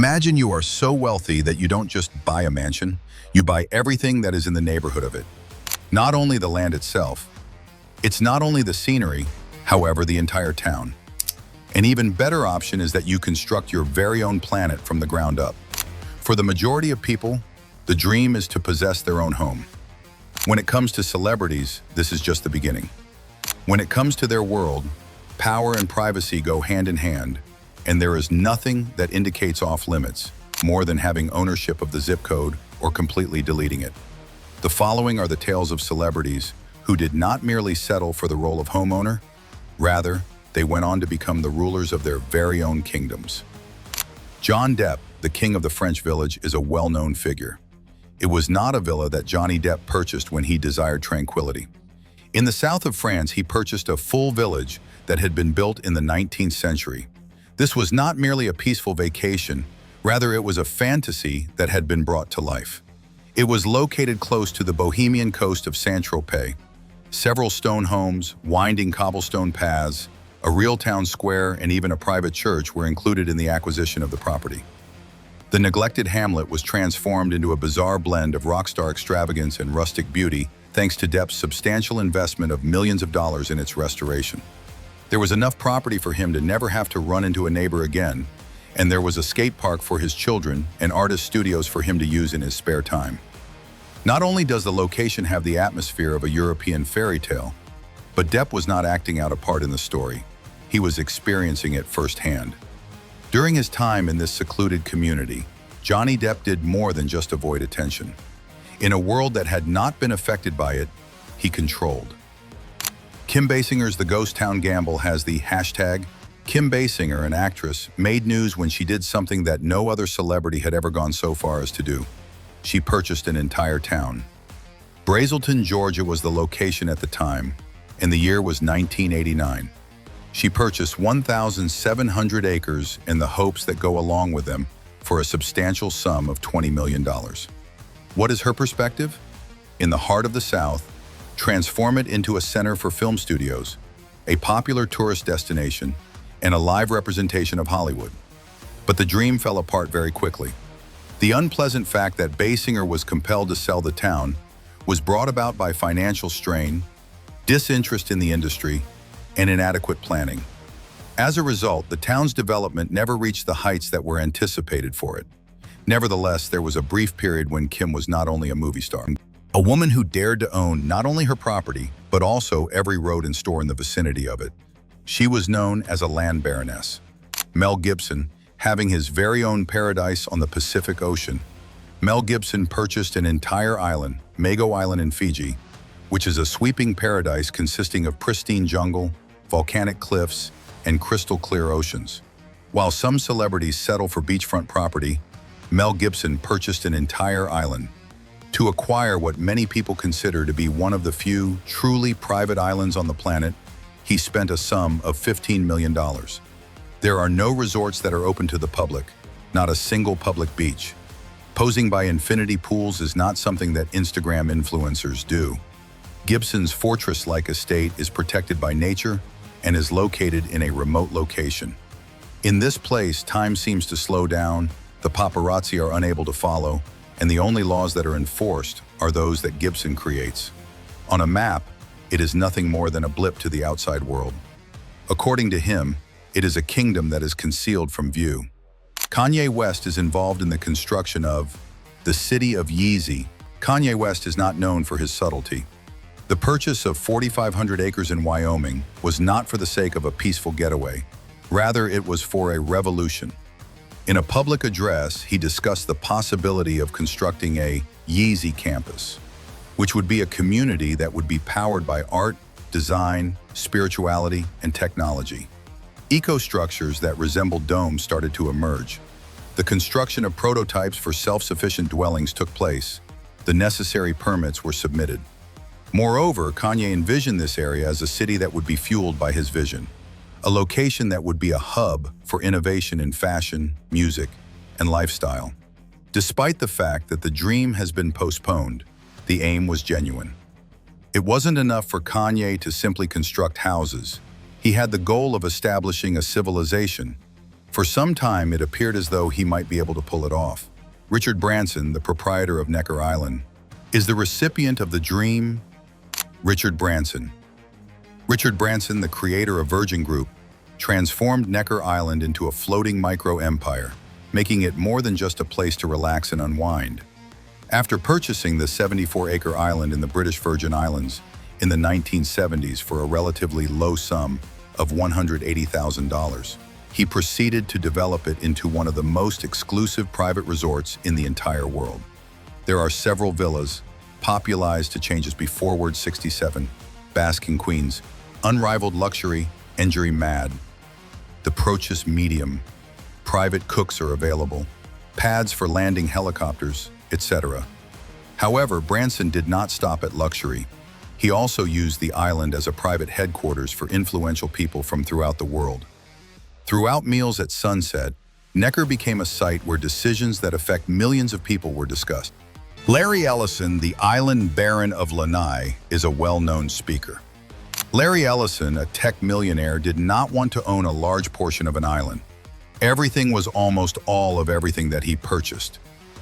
Imagine you are so wealthy that you don't just buy a mansion, you buy everything that is in the neighborhood of it. Not only the land itself, it's not only the scenery, however, the entire town. An even better option is that you construct your very own planet from the ground up. For the majority of people, the dream is to possess their own home. When it comes to celebrities, this is just the beginning. When it comes to their world, power and privacy go hand in hand, and there is nothing that indicates off-limits more than having ownership of the zip code or completely deleting it. The following are the tales of celebrities who did not merely settle for the role of homeowner, rather, they went on to become the rulers of their very own kingdoms. John Depp, the king of the French village, is a well-known figure. It was not a villa that Johnny Depp purchased when he desired tranquility. In the south of France, he purchased a full village that had been built in the 19th century. This was not merely a peaceful vacation, rather it was a fantasy that had been brought to life. It was located close to the Bohemian coast of Saint-Tropez. Several stone homes, winding cobblestone paths, a real town square, and even a private church were included in the acquisition of the property. The neglected hamlet was transformed into a bizarre blend of rockstar extravagance and rustic beauty thanks to Depp's substantial investment of millions of dollars in its restoration. There was enough property for him to never have to run into a neighbor again, and there was a skate park for his children and artist studios for him to use in his spare time. Not only does the location have the atmosphere of a European fairy tale, but Depp was not acting out a part in the story. He was experiencing it firsthand. During his time in this secluded community, Johnny Depp did more than just avoid attention. In a world that had not been affected by it, he controlled. Kim Basinger's The Ghost Town Gamble has the hashtag. Kim Basinger, an actress, made news when she did something that no other celebrity had ever gone so far as to do. She purchased an entire town. Brazelton, Georgia was the location at the time, and the year was 1989. She purchased 1,700 acres in the hopes that go along with them for a substantial sum of $20 million. What is her perspective? In the heart of the South, transform it into a center for film studios, a popular tourist destination, and a live representation of Hollywood. But the dream fell apart very quickly. The unpleasant fact that Basinger was compelled to sell the town was brought about by financial strain, disinterest in the industry, and inadequate planning. As a result, the town's development never reached the heights that were anticipated for it. Nevertheless, there was a brief period when Kim was not only a movie star, a woman who dared to own not only her property, but also every road and store in the vicinity of it. She was known as a land baroness. Mel Gibson, having his very own paradise on the Pacific Ocean, Mel Gibson purchased an entire island, Mago Island in Fiji, which is a sweeping paradise consisting of pristine jungle, volcanic cliffs, and crystal-clear oceans. While some celebrities settle for beachfront property, Mel Gibson purchased an entire island. To acquire what many people consider to be one of the few truly private islands on the planet, he spent a sum of $15 million. There are no resorts that are open to the public, not a single public beach. Posing by infinity pools is not something that Instagram influencers do. Gibson's fortress-like estate is protected by nature and is located in a remote location. In this place, time seems to slow down, the paparazzi are unable to follow, and the only laws that are enforced are those that Gibson creates. On a map, it is nothing more than a blip to the outside world. According to him, it is a kingdom that is concealed from view. Kanye West is involved in the construction of the city of Yeezy. Kanye West is not known for his subtlety. The purchase of 4,500 acres in Wyoming was not for the sake of a peaceful getaway. Rather, it was for a revolution. In a public address, he discussed the possibility of constructing a Yeezy campus, which would be a community that would be powered by art, design, spirituality, and technology. Eco-structures that resembled domes started to emerge. The construction of prototypes for self-sufficient dwellings took place. The necessary permits were submitted. Moreover, Kanye envisioned this area as a city that would be fueled by his vision, a location that would be a hub for innovation in fashion, music, and lifestyle. Despite the fact that the dream has been postponed, the aim was genuine. It wasn't enough for Kanye to simply construct houses. He had the goal of establishing a civilization. For some time, it appeared as though he might be able to pull it off. Richard Branson, the proprietor of Necker Island, is the recipient of the dream. Richard Branson, the creator of Virgin Group, transformed Necker Island into a floating micro-empire, making it more than just a place to relax and unwind. After purchasing the 74-acre island in the British Virgin Islands in the 1970s for a relatively low sum of $180,000, he proceeded to develop it into one of the most exclusive private resorts in the entire world. There are several villas, popularized to changes before 67, basking queens, unrivaled luxury, injury mad. The Prochus medium, private cooks are available, pads for landing helicopters, etc. However, Branson did not stop at luxury. He also used the island as a private headquarters for influential people from throughout the world. Throughout meals at sunset, Necker became a site where decisions that affect millions of people were discussed. Larry Ellison, the island baron of Lanai, is a well-known speaker. Larry Ellison, a tech millionaire, did not want to own a large portion of an island. Everything was almost all of everything that he purchased.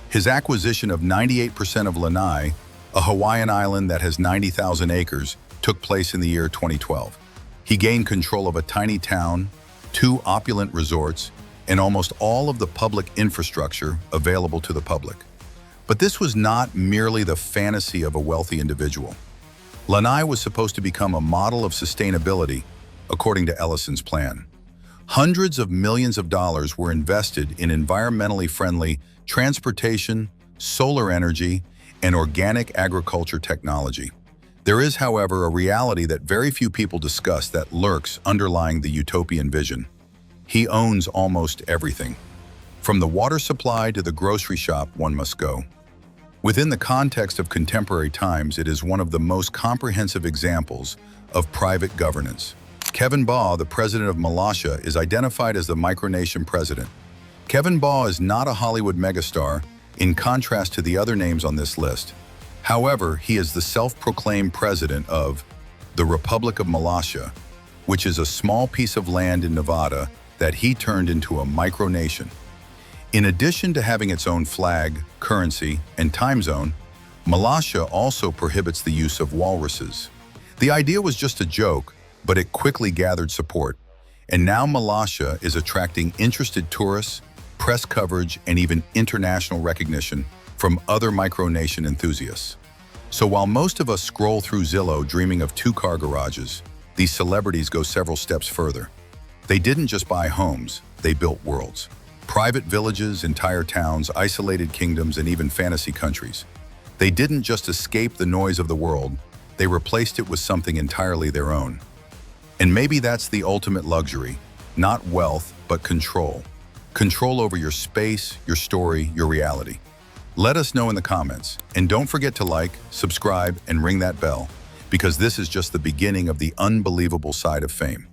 His acquisition of 98% of Lanai, a Hawaiian island that has 90,000 acres, took place in the year 2012. He gained control of a tiny town, 2 opulent resorts, and almost all of the public infrastructure available to the public. But this was not merely the fantasy of a wealthy individual. Lanai was supposed to become a model of sustainability, according to Ellison's plan. Hundreds of millions of dollars were invested in environmentally friendly transportation, solar energy, and organic agriculture technology. There is, however, a reality that very few people discuss that lurks underlying the utopian vision. He owns almost everything. From the water supply to the grocery shop, one must go. Within the context of contemporary times, it is one of the most comprehensive examples of private governance. Kevin Baugh, the president of Malaysia, is identified as the micronation president. Kevin Baugh is not a Hollywood megastar, in contrast to the other names on this list. However, he is the self-proclaimed president of the Republic of Malaysia, which is a small piece of land in Nevada that he turned into a micronation. In addition to having its own flag, currency, and time zone, Malaysia also prohibits the use of walruses. The idea was just a joke, but it quickly gathered support, and now Malaysia is attracting interested tourists, press coverage, and even international recognition from other micronation enthusiasts. So while most of us scroll through Zillow dreaming of 2-car garages, these celebrities go several steps further. They didn't just buy homes, they built worlds. Private villages, entire towns, isolated kingdoms, and even fantasy countries. They didn't just escape the noise of the world, they replaced it with something entirely their own. And maybe that's the ultimate luxury, not wealth, but control. Control over your space, your story, your reality. Let us know in the comments, and don't forget to like, subscribe, and ring that bell, because this is just the beginning of the unbelievable side of fame.